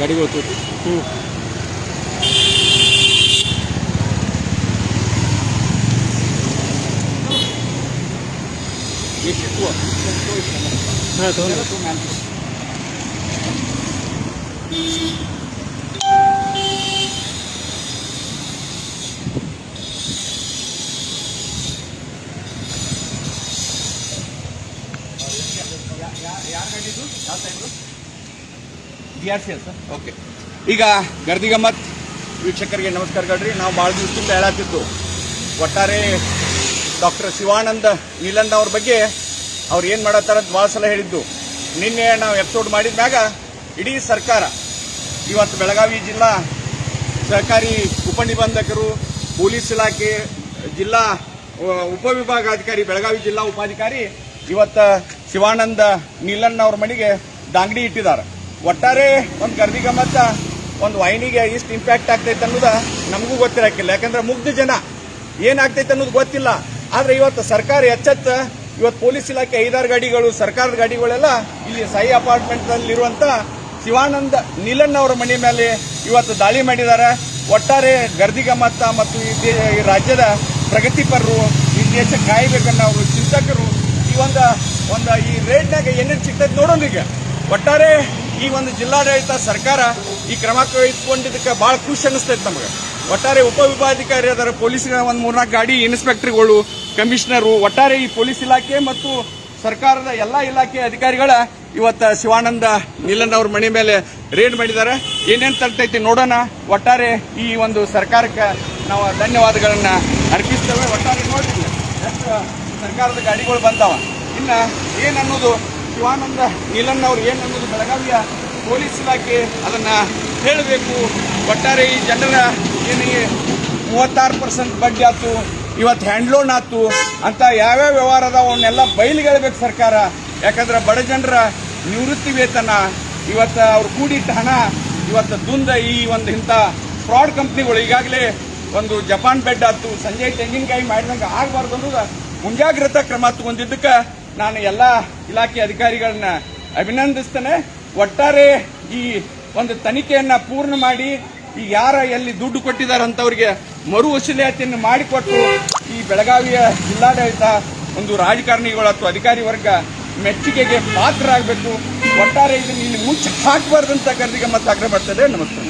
ಗಾಡಿಗಳು ತೋರಿ ಎಷ್ಟಿತ್ತು ಹಾಂ ತೊಗೊಂಡು DRC ಸರ್. ಓಕೆ, ಈಗ ಗರ್ದಿಗಮ್ಮತ್ ವೀಕ್ಷಕರಿಗೆ ನಮಸ್ಕಾರಗಳ್ರಿ. ನಾವು ಭಾಳ ದಿವಸದಿಂದ ಹೇಳತ್ತಿದ್ದು ಒಟ್ಟಾರೆ ಡಾಕ್ಟರ್ ಶಿವಾನಂದ ನೀಲಣ್ಣ ಅವ್ರ ಬಗ್ಗೆ ಅವ್ರು ಏನು ಮಾಡತ್ತಾರ ಅಂತ ಭಾಳ ಸಲ ಹೇಳಿದ್ದು. ನಿನ್ನೆ ನಾವು ಎಪಿಸೋಡ್ ಮಾಡಿದ ಮ್ಯಾಗ ಇಡೀ ಸರ್ಕಾರ ಇವತ್ತು ಬೆಳಗಾವಿ ಜಿಲ್ಲಾ ಸಹಕಾರಿ ಉಪನಿಬಂಧಕರು, ಪೊಲೀಸ್ ಇಲಾಖೆ, ಜಿಲ್ಲಾ ಉಪವಿಭಾಗಾಧಿಕಾರಿ, ಬೆಳಗಾವಿ ಜಿಲ್ಲಾ ಉಪಾಧಿಕಾರಿ ಇವತ್ತು ಶಿವಾನಂದ ನೀಲಣ್ಣ ಅವ್ರ ಮನೆಗೆ ದಾಂಗಡಿ ಇಟ್ಟಿದ್ದಾರೆ. ಒಟ್ಟಾರೆ ಒಂದು ಗರ್ದಿಗಮ್ಮತ್ತ ಒಂದು ವಾಹಿನಿಗೆ ಎಷ್ಟು ಇಂಪ್ಯಾಕ್ಟ್ ಆಗ್ತೈತೆ ಅನ್ನೋದು ನಮಗೂ ಗೊತ್ತಿರಕ್ಕಿಲ್ಲ. ಯಾಕಂದ್ರೆ ಮುಗ್ಧ ಜನ ಏನಾಗ್ತೈತೆ ಅನ್ನೋದು ಗೊತ್ತಿಲ್ಲ. ಆದ್ರೆ ಇವತ್ತು ಸರ್ಕಾರ ಎಚ್ಚೆತ್ತ ಇವತ್ತು ಪೊಲೀಸ್ ಇಲಾಖೆ 5-6 ಗಾಡಿಗಳು, ಸರ್ಕಾರದ ಗಾಡಿಗಳೆಲ್ಲ ಇಲ್ಲಿ ಸಾಯಿ ಅಪಾರ್ಟ್ಮೆಂಟ್ನಲ್ಲಿರುವಂತ ಶಿವಾನಂದ ನೀಲಣ್ಣ ಅವರ ಮನೆ ಮೇಲೆ ಇವತ್ತು ದಾಳಿ ಮಾಡಿದ್ದಾರೆ. ಒಟ್ಟಾರೆ ಗರ್ದಿಗಮ್ಮತ್ತ ಮತ್ತು ಈ ರಾಜ್ಯದ ಪ್ರಗತಿಪರರು, ಈ ದೇಶ ಕಾಯಬೇಕನ್ನೋರು ಚಿಂತಕರು ಈ ಒಂದು ಈ ರೇಟ್ನಾಗ ಏನೇನು ಸಿಗ್ತೈತೆ ನೋಡೋಣ. ಈಗ ಒಟ್ಟಾರೆ ಈ ಒಂದು ಜಿಲ್ಲಾಡಳಿತ ಸರ್ಕಾರ ಈ ಕ್ರಮ ಕೈಗೊಂಡಿದ್ದಕ್ಕೆ ಭಾಳ ಖುಷಿ ಅನಿಸ್ತೈತೆ ನಮಗೆ. ಒಟ್ಟಾರೆ ಉಪವಿಭಾಗಾಧಿಕಾರಿ ಅದರ ಪೊಲೀಸ್ಗಳ ಒಂದು 3-4 ಗಾಡಿ ಇನ್ಸ್ಪೆಕ್ಟರ್ಗಳು, ಕಮಿಷನರು, ಒಟ್ಟಾರೆ ಈ ಪೊಲೀಸ್ ಇಲಾಖೆ ಮತ್ತು ಸರ್ಕಾರದ ಎಲ್ಲಾ ಇಲಾಖೆ ಅಧಿಕಾರಿಗಳ ಇವತ್ತು ಶಿವಾನಂದ ನೀಲಣ್ಣ ಅವ್ರ ಮನೆ ಮೇಲೆ ರೇಡ್ ಮಾಡಿದ್ದಾರೆ. ಏನೇನು ತರ್ತೈತಿ ನೋಡೋಣ. ಒಟ್ಟಾರೆ ಈ ಒಂದು ಸರ್ಕಾರಕ್ಕೆ ನಾವು ಧನ್ಯವಾದಗಳನ್ನ ಅರ್ಪಿಸ್ತೇವೆ. ಒಟ್ಟಾರೆ ನೋಡ್ತೀವಿ ಎಷ್ಟು ಸರ್ಕಾರದ ಗಾಡಿಗಳು ಬಂದಾವ. ಇನ್ನ ಏನನ್ನೋದು ಶಿವಾನಂದ ನೀಲಣ್ಣ ಅವ್ರು ಏನನ್ನೋದು ಬೆಳಗಾವಿಯ ಪೊಲೀಸ್ ಇಲಾಖೆ ಅದನ್ನ ಹೇಳಬೇಕು. ಒಟ್ಟಾರೆ ಈ ಜನರ ಏನು 36% ಬಡ್ಡಿ ಆಯ್ತು, ಇವತ್ತು ಹ್ಯಾಂಡ್ ಲೋನ್ ಆಯ್ತು ಅಂತ ಯಾವ್ಯಾವ ವ್ಯವಹಾರ ಅದಾವ ಅವನ್ನೆಲ್ಲ ಬಯಲಿಗೆಳಬೇಕು ಸರ್ಕಾರ. ಯಾಕಂದ್ರೆ ಬಡ ಜನರ ನಿವೃತ್ತಿ ವೇತನ, ಇವತ್ತು ಅವ್ರು ಕೂಡಿಟ್ಟ ಹಣ ಇವತ್ತು ದುಂದ ಈ ಒಂದು ಇಂಥ ಫ್ರಾಡ್ ಕಂಪ್ನಿಗಳು ಈಗಾಗಲೇ ಒಂದು ಜಪಾನ್ ಬೆಡ್ ಆಯ್ತು, ಸಂಜಯ್ ತೆಂಗಿನಕಾಯಿ ಮಾಡಿದಂಗೆ ಆಗಬಾರ್ದು ಅನ್ನೋದು ಮುಂಜಾಗ್ರತಾ ಕ್ರಮ ತಗೊಂಡಿದ್ದಕ್ಕೆ ನಾನು ಎಲ್ಲ ಇಲಾಖೆ ಅಧಿಕಾರಿಗಳನ್ನ ಅಭಿನಂದಿಸ್ತೇನೆ. ಒಟ್ಟಾರೆ ಈ ಒಂದು ತನಿಖೆಯನ್ನ ಪೂರ್ಣ ಮಾಡಿ ಈ ಯಾರ ಎಲ್ಲಿ ದುಡ್ಡು ಕೊಟ್ಟಿದ್ದಾರಂತವ್ರಿಗೆ ಮರು ವಸೂಲಾತಿಯನ್ನು ಮಾಡಿಕೊಟ್ಟು ಈ ಬೆಳಗಾವಿಯ ಜಿಲ್ಲಾಡಳಿತ ಒಂದು ರಾಜಕಾರಣಿಗಳು ಅಥವಾ ಅಧಿಕಾರಿ ವರ್ಗ ಮೆಚ್ಚುಗೆಗೆ ಪಾತ್ರರಾಗಬೇಕು. ಒಟ್ಟಾರೆ ಇದನ್ನು ಇಲ್ಲಿ ಮುಚ್ಚಿ ಹಾಕಬಾರ್ದಂತ ಗರ್ದಿಗಮ್ಮತ್ ಆಗ್ರಹ ಮಾಡ್ತದೆ. ನಮಸ್ಕಾರ.